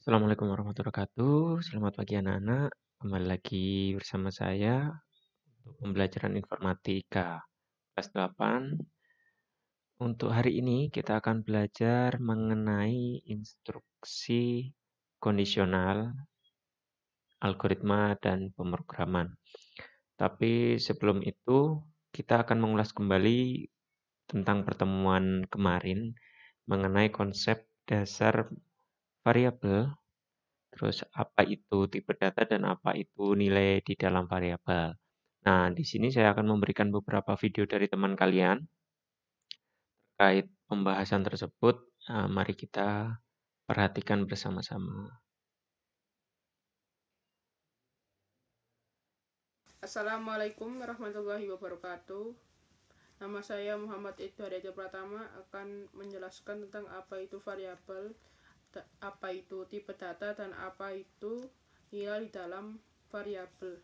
Assalamualaikum warahmatullahi wabarakatuh. Selamat pagi anak-anak. Kembali lagi bersama saya untuk pembelajaran informatika kelas 8. Untuk hari ini kita akan belajar mengenai instruksi kondisional, algoritma, dan pemrograman. Tapi sebelum itu, kita akan mengulas kembali tentang pertemuan kemarin mengenai konsep dasar variabel. Terus apa itu tipe data dan apa itu nilai di dalam variabel. Nah, di sini saya akan memberikan beberapa video dari teman kalian terkait pembahasan tersebut. Mari kita perhatikan bersama-sama. Assalamualaikum warahmatullahi wabarakatuh. Nama saya Muhammad Ibnu Hidayat Pratama akan menjelaskan tentang apa itu variabel, apa itu tipe data, dan apa itu nilai di dalam variabel.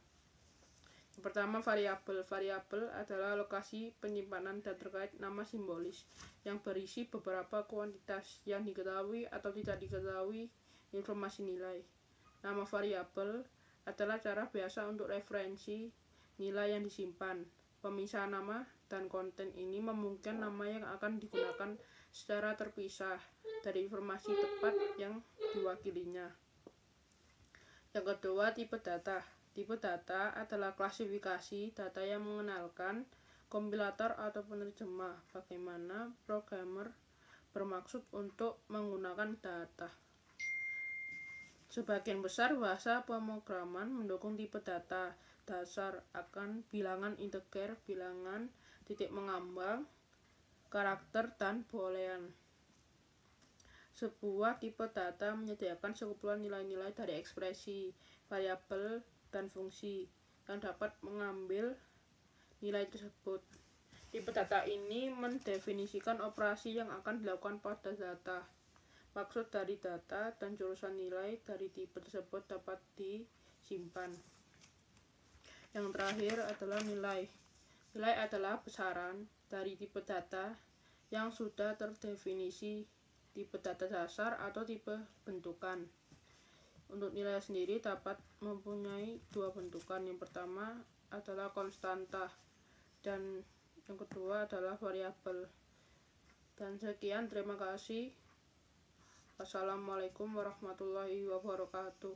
Yang pertama, variabel. Variabel adalah lokasi penyimpanan dan terkait nama simbolis yang berisi beberapa kuantitas yang diketahui atau tidak diketahui informasi nilai. Nama variabel adalah cara biasa untuk referensi nilai yang disimpan. Pemisahan nama dan konten ini memungkinkan nama yang akan digunakan secara terpisah dari informasi tepat yang diwakilinya. Yang kedua, tipe data. Tipe data adalah klasifikasi data yang mengenalkan kompilator atau penerjemah bagaimana programmer bermaksud untuk menggunakan data. Sebagian besar bahasa pemrograman mendukung tipe data dasar akan bilangan integer, bilangan titik mengambang, karakter, dan boolean. Sebuah tipe data menyediakan sekumpulan nilai-nilai dari ekspresi, variabel, dan fungsi yang dapat mengambil nilai tersebut. Tipe data ini mendefinisikan operasi yang akan dilakukan pada data. Maksud dari data dan jurusan nilai dari tipe tersebut dapat disimpan. Yang terakhir adalah nilai. Nilai adalah besaran dari tipe data yang sudah terdefinisi tipe data dasar atau tipe bentukan. Untuk nilai sendiri dapat mempunyai dua bentukan. Yang pertama adalah konstanta dan yang kedua adalah variabel. Dan sekian, terima kasih. Assalamualaikum warahmatullahi wabarakatuh.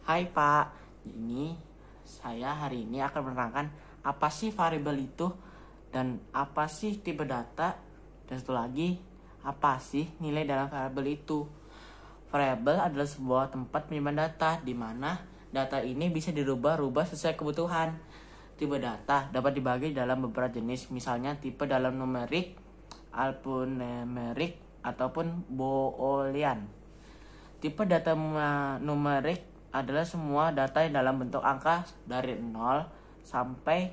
Hai Pak, saya hari ini akan menerangkan apa sih variabel itu dan apa sih tipe data, dan satu lagi apa sih nilai dalam variabel itu. Variabel adalah sebuah tempat penyimpan data di mana data ini bisa dirubah-rubah sesuai kebutuhan. Tipe data dapat dibagi dalam beberapa jenis, misalnya tipe dalam numerik, alphanumerik, ataupun boolean. Tipe data numerik adalah semua data yang dalam bentuk angka dari 0 sampai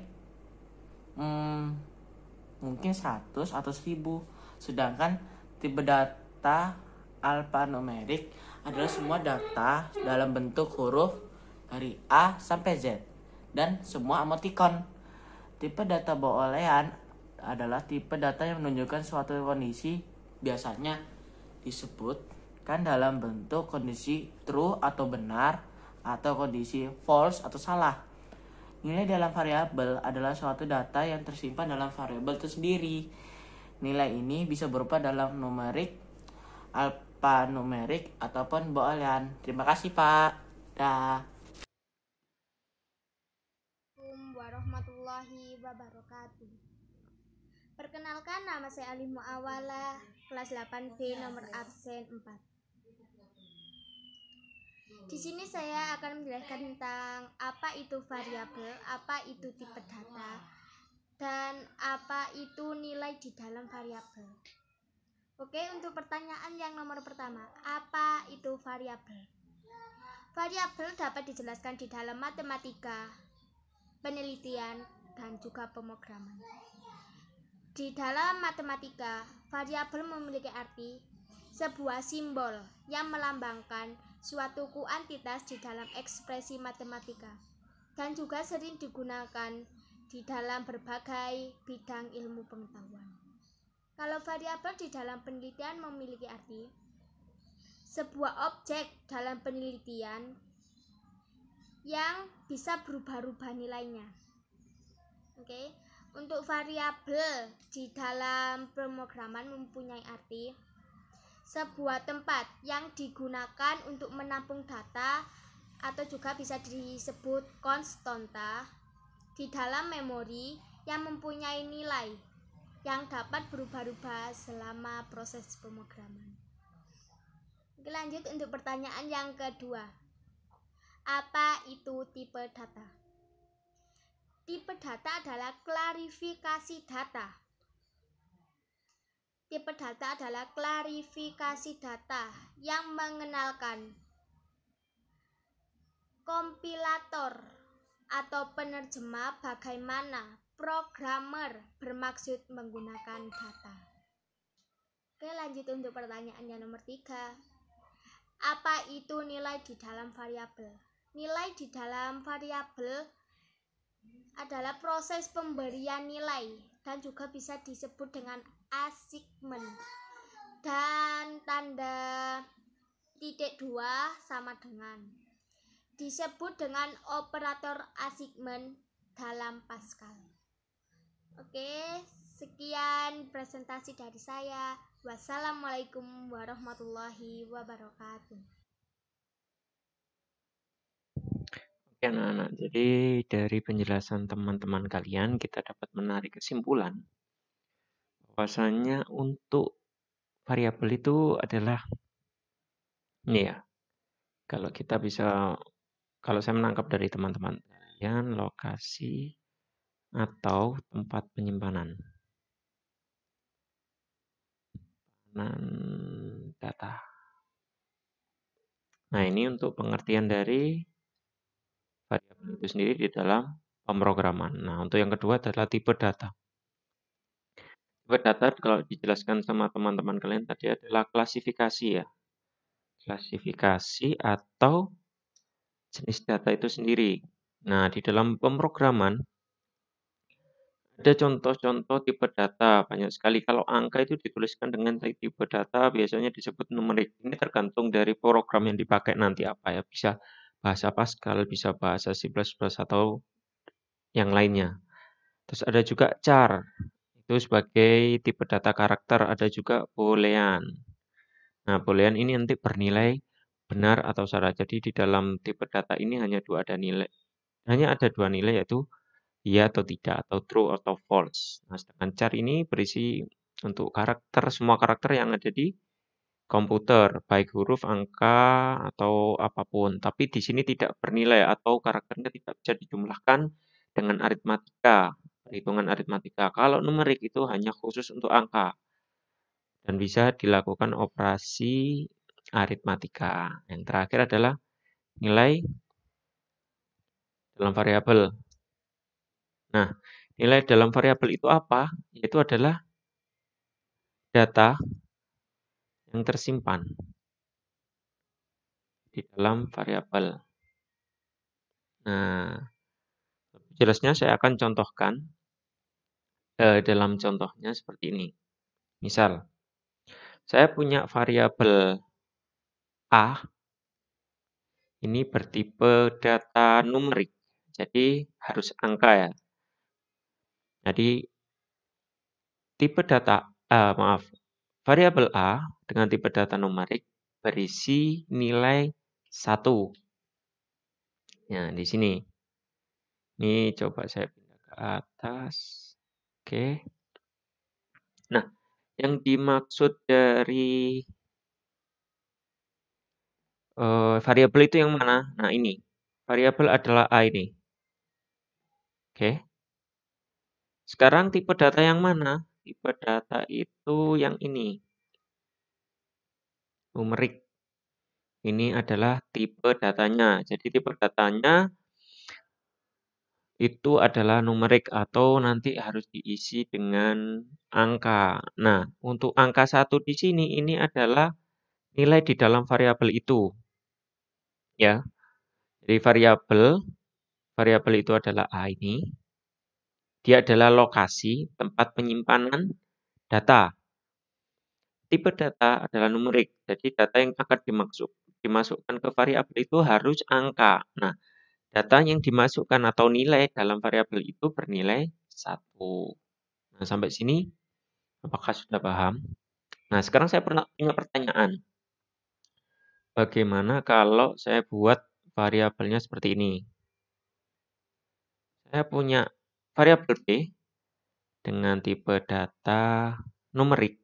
mungkin 100 atau 1000. Sedangkan tipe data alphanumerik adalah semua data dalam bentuk huruf dari A sampai Z dan semua emoticon. Tipe data boolean adalah tipe data yang menunjukkan suatu kondisi, biasanya disebutkan dalam bentuk kondisi true atau benar atau kondisi false atau salah. Nilai dalam variabel adalah suatu data yang tersimpan dalam variabel itu sendiri. Nilai ini bisa berupa dalam numerik, alphanumerik, ataupun boolean. Terima kasih Pak. Dah. Assalamualaikum warahmatullahi wabarakatuh. Perkenalkan, nama saya Alif Muawala, kelas 8B, nomor absen 4. Di sini saya akan menjelaskan tentang apa itu variabel, apa itu tipe data, dan apa itu nilai di dalam variabel. Oke, untuk pertanyaan yang nomor pertama, apa itu variabel? Variabel dapat dijelaskan di dalam matematika, penelitian, dan juga pemrograman. Di dalam matematika, variabel memiliki arti sebuah simbol yang melambangkan suatu kuantitas di dalam ekspresi matematika dan juga sering digunakan di dalam berbagai bidang ilmu pengetahuan. Kalau variabel di dalam penelitian memiliki arti sebuah objek dalam penelitian yang bisa berubah-ubah nilainya. Oke. Untuk variabel di dalam pemrograman mempunyai arti sebuah tempat yang digunakan untuk menampung data atau juga bisa disebut konstanta di dalam memori yang mempunyai nilai yang dapat berubah-ubah selama proses pemrograman. Oke, lanjut untuk pertanyaan yang kedua. Apa itu tipe data? Tipe data adalah klarifikasi data. Tipe data adalah klarifikasi data yang mengenalkan kompilator atau penerjemah bagaimana programmer bermaksud menggunakan data. Oke, lanjut untuk pertanyaan yang nomor 3. Apa itu nilai di dalam variabel? Nilai di dalam variabel adalah proses pemberian nilai dan juga bisa disebut dengan assignment. Dan tanda titik 2 sama dengan disebut dengan operator assignment dalam Pascal. Oke, sekian presentasi dari saya. Wassalamualaikum warahmatullahi wabarakatuh. Oke anak-anak, jadi dari penjelasan teman-teman kalian kita dapat menarik kesimpulan bahwasanya untuk variabel itu adalah ini ya. Kalau saya menangkap dari teman-teman kalian, lokasi atau tempat penyimpanan data. Nah, ini untuk pengertian dari variabel itu sendiri di dalam pemrograman. Nah, untuk yang kedua adalah tipe data. Tipe data kalau dijelaskan sama teman-teman kalian tadi adalah klasifikasi ya. Klasifikasi atau jenis data itu sendiri. Nah, di dalam pemrograman ada contoh-contoh tipe data, banyak sekali. Kalau angka itu dituliskan dengan tipe data, biasanya disebut numerik. Ini tergantung dari program yang dipakai nanti apa ya. Bisa bahasa Pascal, bisa bahasa C++ atau yang lainnya. Terus ada juga char, itu sebagai tipe data karakter. Ada juga boolean. Nah, boolean ini nanti bernilai benar atau salah. Jadi di dalam tipe data ini hanya ada dua nilai yaitu ya atau tidak, atau true atau false. Nah, sedangkan char ini berisi untuk semua karakter yang ada di komputer, baik huruf, angka, atau apapun. Tapi di sini tidak bernilai atau karakternya tidak bisa dijumlahkan dengan aritmatika, perhitungan aritmatika. Kalau numerik itu hanya khusus untuk angka dan bisa dilakukan operasi aritmatika. Yang terakhir adalah nilai dalam variabel. Nah, nilai dalam variabel itu apa? Yaitu adalah data yang tersimpan di dalam variabel. Nah, lebih jelasnya saya akan contohkan dalam contohnya seperti ini. Misal, saya punya variabel A, ini bertipe data numerik, jadi harus angka ya. Jadi, variabel A dengan tipe data numerik berisi nilai 1. Nah, di sini. Ini coba saya pindah ke atas. Oke. Nah, yang dimaksud dari variabel itu yang mana? Nah, ini. Variabel adalah A ini. Oke. Sekarang tipe data yang mana? Tipe data itu yang ini. Numerik. Ini adalah tipe datanya. Jadi tipe datanya itu adalah numerik atau nanti harus diisi dengan angka. Nah, untuk angka 1 di sini ini adalah nilai di dalam variabel itu. Ya. Jadi variabel itu adalah A ini. Dia adalah lokasi tempat penyimpanan data. tipe data adalah numerik. Jadi data yang akan dimasukkan ke variabel itu harus angka. Nah, data yang dimasukkan atau nilai dalam variabel itu bernilai 1. Nah, sampai sini apakah sudah paham? Nah, sekarang saya punya pertanyaan. Bagaimana kalau saya buat variabelnya seperti ini? Saya punya variabel B dengan tipe data numerik.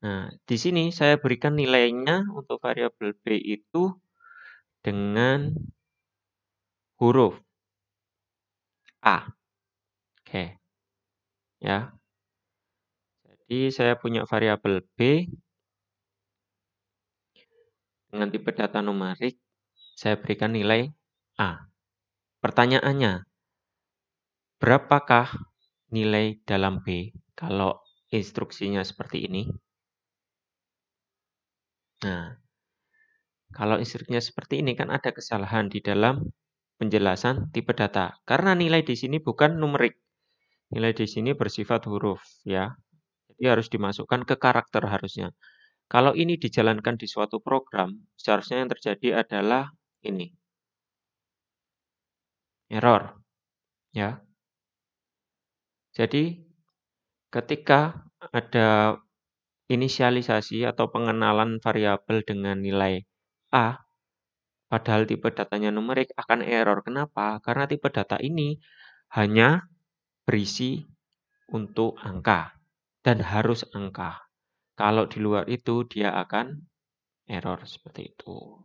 Nah, di sini saya berikan nilainya untuk variabel B itu dengan huruf A. Oke. Ya. Jadi saya punya variabel B dengan tipe data numerik, saya berikan nilai A. Pertanyaannya, berapakah nilai dalam B kalau instruksinya seperti ini? Nah, kalau instruksinya seperti ini kan ada kesalahan di dalam penjelasan tipe data. Karena nilai di sini bukan numerik. Nilai di sini bersifat huruf ya. Jadi harus dimasukkan ke karakter harusnya. Kalau ini dijalankan di suatu program, seharusnya yang terjadi adalah ini. Error. Ya. Jadi ketika ada inisialisasi atau pengenalan variabel dengan nilai A, padahal tipe datanya numerik akan error. Kenapa? Karena tipe data ini hanya berisi untuk angka dan harus angka. Kalau di luar itu dia akan error seperti itu.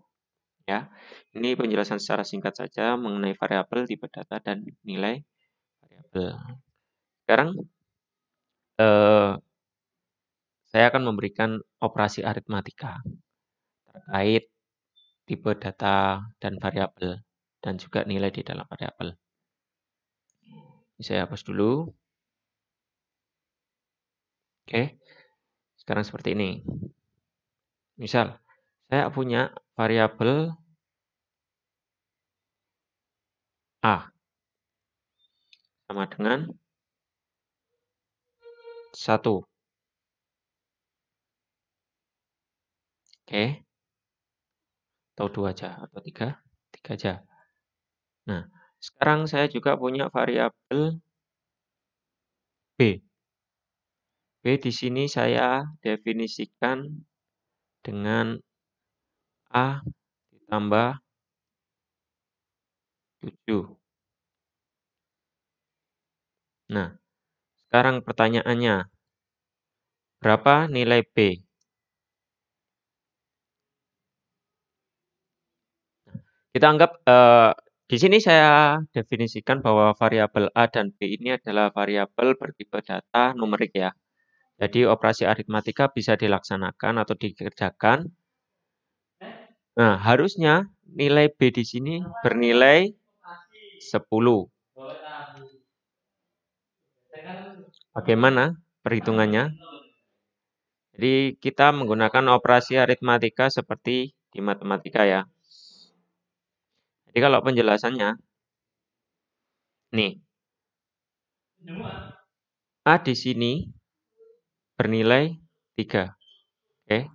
Ya, ini penjelasan secara singkat saja mengenai variabel, tipe data dan nilai variabel. Sekarang saya akan memberikan operasi aritmatika terkait tipe data dan variabel dan juga nilai di dalam variabel. Ini saya hapus dulu. Oke. Sekarang seperti ini. Misal, saya punya variabel A sama dengan 1. Oke. Atau 2 aja, atau 3. 3 aja. Nah, sekarang saya juga punya variabel B. B di sini saya definisikan dengan A ditambah 7. Nah, sekarang pertanyaannya, berapa nilai B? Kita anggap di sini saya definisikan bahwa variabel A dan B ini adalah variabel bertipe data numerik ya. Jadi operasi aritmatika bisa dilaksanakan atau dikerjakan. Nah, harusnya nilai B di sini bernilai 10. Bagaimana perhitungannya? Jadi kita menggunakan operasi aritmatika seperti di matematika ya. Jadi kalau penjelasannya, nih, A di sini bernilai 3. Oke.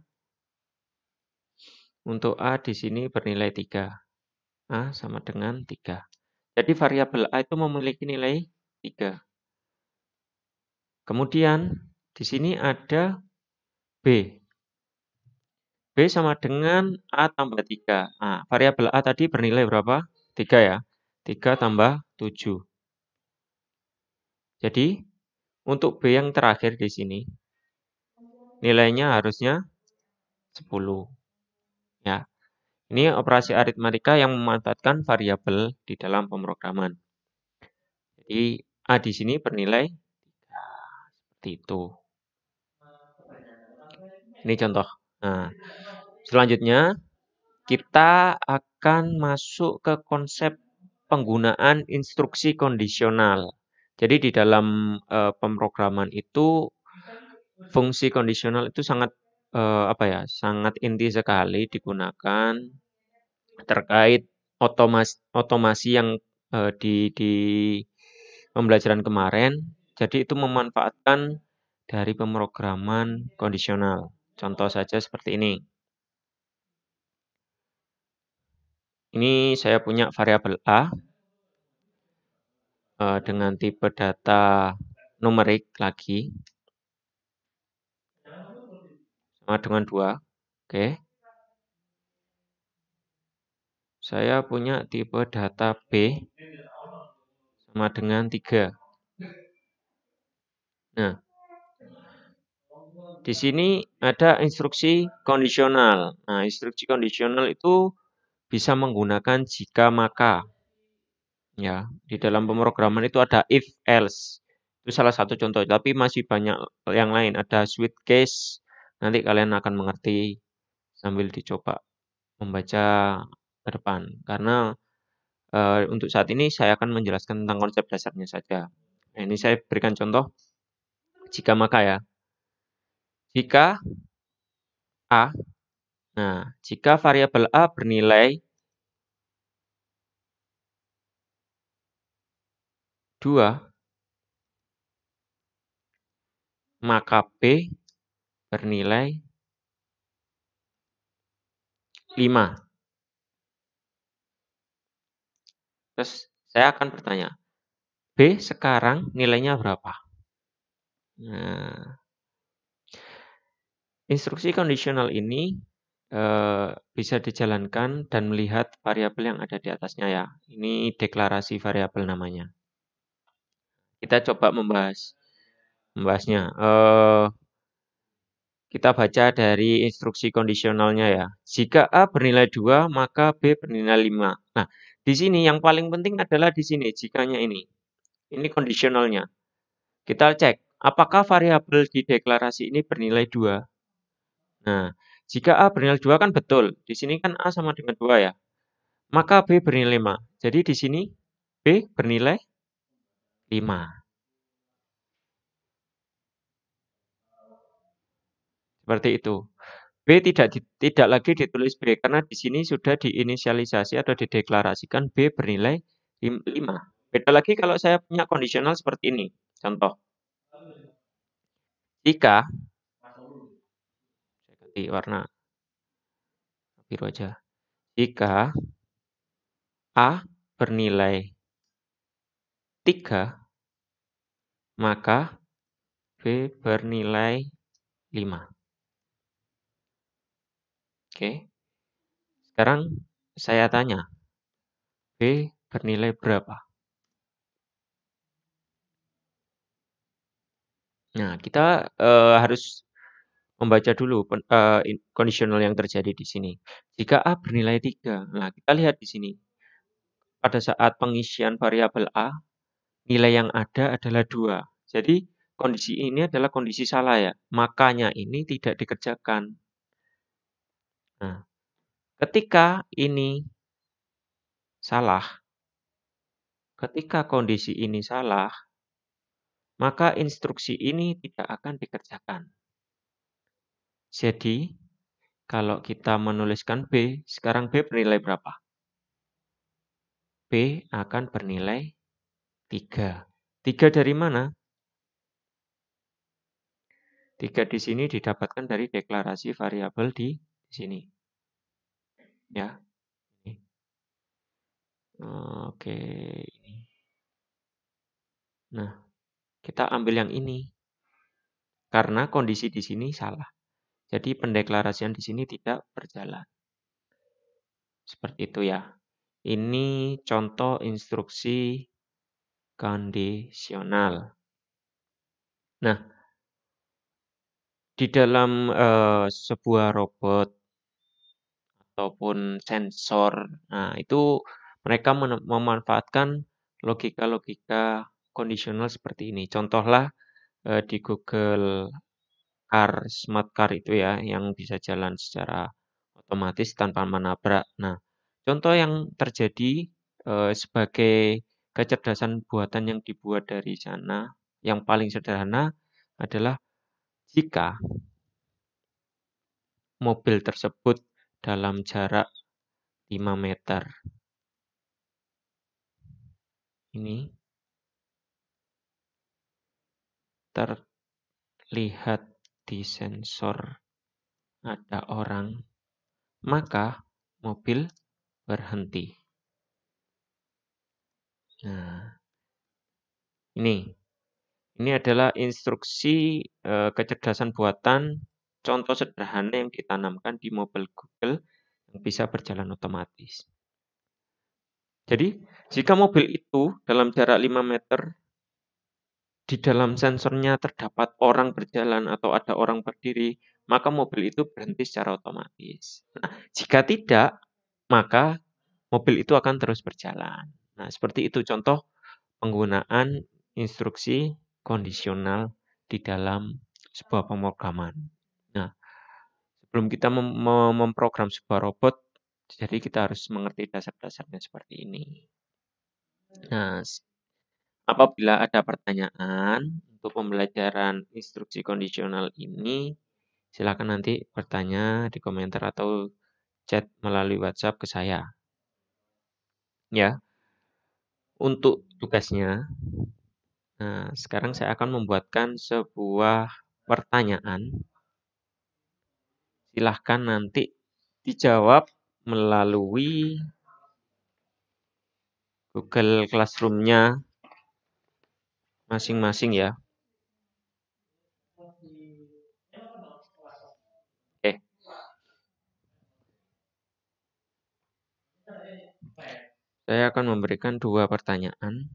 Untuk A di sini bernilai 3. A sama dengan 3. Jadi variabel A itu memiliki nilai 3. Kemudian di sini ada B. B sama dengan A tambah 3. Nah, variabel A tadi bernilai berapa? 3 ya. 3 tambah 7. Jadi, untuk B yang terakhir di sini, nilainya harusnya 10. Ya. Ini operasi aritmatika yang memanfaatkan variabel di dalam pemrograman. Jadi, A di sini bernilai 3. Seperti itu. Ini contoh. Nah, selanjutnya, kita akan masuk ke konsep penggunaan instruksi kondisional. Jadi di dalam pemrograman itu fungsi kondisional itu sangat sangat inti sekali digunakan terkait otomasi yang di pembelajaran kemarin. Jadi itu memanfaatkan dari pemrograman kondisional. Contoh saja seperti ini. Ini saya punya variabel A dengan tipe data numerik lagi sama dengan 2. Oke. Saya punya tipe data B sama dengan 3. Nah, di sini ada instruksi kondisional. Nah, instruksi kondisional itu bisa menggunakan jika maka. Ya, di dalam pemrograman itu ada if else. Itu salah satu contoh, tapi masih banyak yang lain. Ada switch case. Nanti kalian akan mengerti sambil dicoba membaca ke depan. Karena untuk saat ini saya akan menjelaskan tentang konsep dasarnya saja. Nah, ini saya berikan contoh jika maka ya. Jika A, nah jika variabel A bernilai 2, maka B bernilai 5. Terus saya akan bertanya, B sekarang nilainya berapa? Nah, instruksi kondisional ini bisa dijalankan dan melihat variabel yang ada di atasnya ya. Ini deklarasi variabel namanya. Kita coba membahasnya. Kita baca dari instruksi kondisionalnya ya. Jika A bernilai 2, maka B bernilai 5. Nah, di sini yang paling penting adalah di sini, jikanya ini. Ini kondisionalnya. Kita cek, apakah variabel di deklarasi ini bernilai 2? Nah, jika A bernilai 2 kan betul. Di sini kan A sama dengan 2 ya. Maka B bernilai 5. Jadi di sini B bernilai 5. Seperti itu. B tidak lagi ditulis B karena di sini sudah diinisialisasi atau dideklarasikan B bernilai 5. Beda lagi kalau saya punya kondisional seperti ini. Contoh. Jika saya ganti warna biru aja. Jika A bernilai 3, maka B bernilai 5. Oke. Sekarang saya tanya, B bernilai berapa? Nah, kita harus membaca dulu kondisional yang terjadi di sini. Jika A bernilai 3, nah kita lihat di sini. Pada saat pengisian variabel A, nilai yang ada adalah 2. Jadi, kondisi ini adalah kondisi salah ya. Makanya ini tidak dikerjakan. Nah, ketika ini salah, ketika kondisi ini salah, maka instruksi ini tidak akan dikerjakan. Jadi, kalau kita menuliskan B, sekarang B bernilai berapa? B akan bernilai 3. 3 dari mana? 3 di sini didapatkan dari deklarasi variabel di sini. Ya. Oke, ini. Nah, kita ambil yang ini. Karena kondisi di sini salah. Jadi pendeklarasian di sini tidak berjalan. Seperti itu ya. Ini contoh instruksi kondisional. Nah, di dalam sebuah robot ataupun sensor, nah itu mereka memanfaatkan logika-logika kondisional seperti ini. Contohlah di Google Car, Smart Car itu ya, yang bisa jalan secara otomatis tanpa menabrak. Nah, contoh yang terjadi sebagai kecerdasan buatan yang dibuat dari sana, yang paling sederhana adalah jika mobil tersebut dalam jarak 5 meter. Ini lihat di sensor ada orang, maka mobil berhenti. Nah, ini adalah instruksi kecerdasan buatan, contoh sederhana yang ditanamkan di mobil Google yang bisa berjalan otomatis. Jadi, jika mobil itu dalam jarak 5 meter, di dalam sensornya terdapat orang berjalan atau ada orang berdiri, maka mobil itu berhenti secara otomatis. Nah, jika tidak, maka mobil itu akan terus berjalan. Nah, seperti itu contoh penggunaan instruksi kondisional di dalam sebuah pemrograman. Nah, sebelum kita memprogram sebuah robot, jadi kita harus mengerti dasar-dasarnya seperti ini. Nah, apabila ada pertanyaan untuk pembelajaran instruksi kondisional ini, silakan nanti bertanya di komentar atau chat melalui WhatsApp ke saya. Ya, untuk tugasnya, nah, sekarang saya akan membuatkan sebuah pertanyaan. Silahkan nanti dijawab melalui Google Classroom-nya masing-masing ya. Oke. Saya akan memberikan 2 pertanyaan.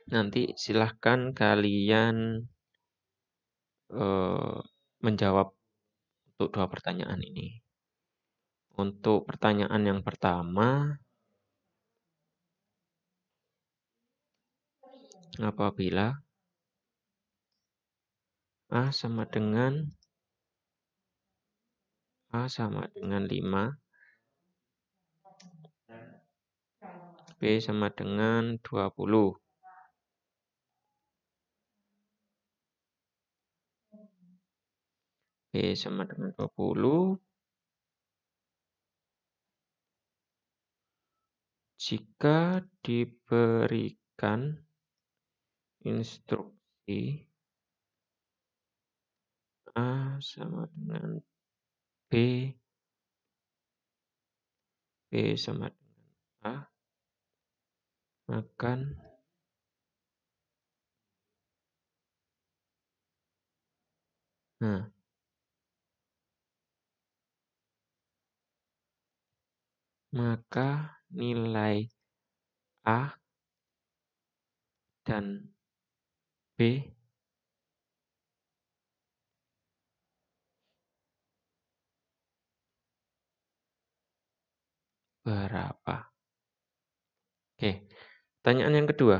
Nanti silahkan kalian menjawab untuk 2 pertanyaan ini. Untuk pertanyaan yang pertama, apabila A sama dengan 5, B sama dengan 20. B sama dengan 20. Jika diberikan instruksi A sama dengan B, B sama dengan A, maka nilai A dan B berapa? Oke, pertanyaan yang kedua.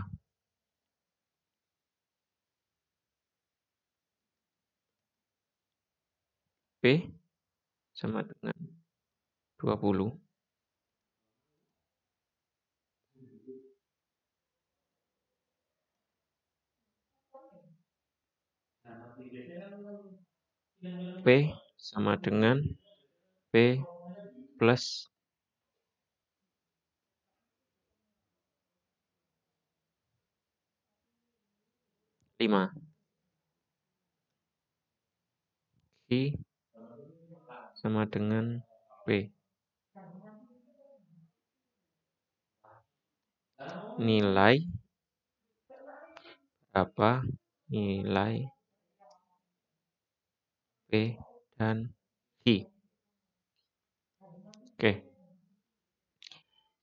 B sama dengan 20. P sama dengan P plus 5. I sama dengan P. Nilai berapa nilai P dan I? Oke.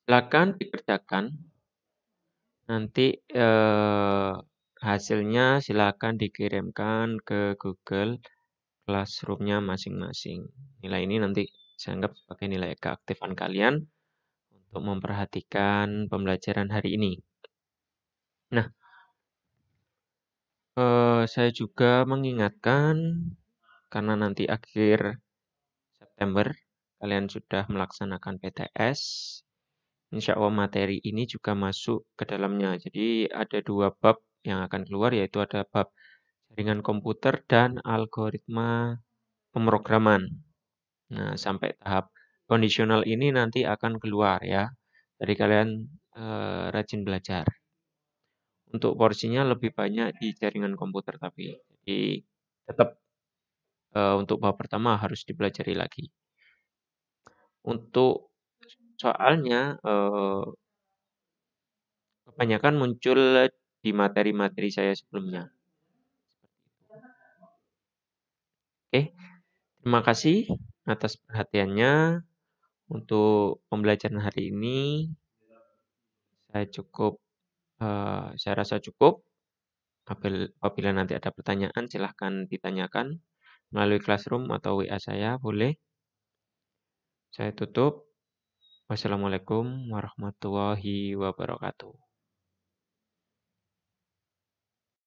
Silakan dikerjakan. Nanti hasilnya silakan dikirimkan ke Google Classroom-nya masing-masing. Nilai ini nanti saya anggap sebagai nilai keaktifan kalian untuk memperhatikan pembelajaran hari ini. Nah, saya juga mengingatkan karena nanti akhir September kalian sudah melaksanakan PTS. Insya Allah materi ini juga masuk ke dalamnya. Jadi ada 2 bab yang akan keluar, yaitu ada bab jaringan komputer dan algoritma pemrograman. Nah, sampai tahap kondisional ini nanti akan keluar ya. Jadi kalian rajin belajar. Untuk porsinya lebih banyak di jaringan komputer tapi. Jadi tetap untuk bab pertama harus dipelajari lagi. Untuk soalnya kebanyakan muncul di materi-materi saya sebelumnya. Oke, terima kasih atas perhatiannya. Untuk pembelajaran hari ini saya rasa cukup. Apabila nanti ada pertanyaan silahkan ditanyakan melalui Classroom atau WA saya, boleh. Saya tutup. Wassalamualaikum warahmatullahi wabarakatuh.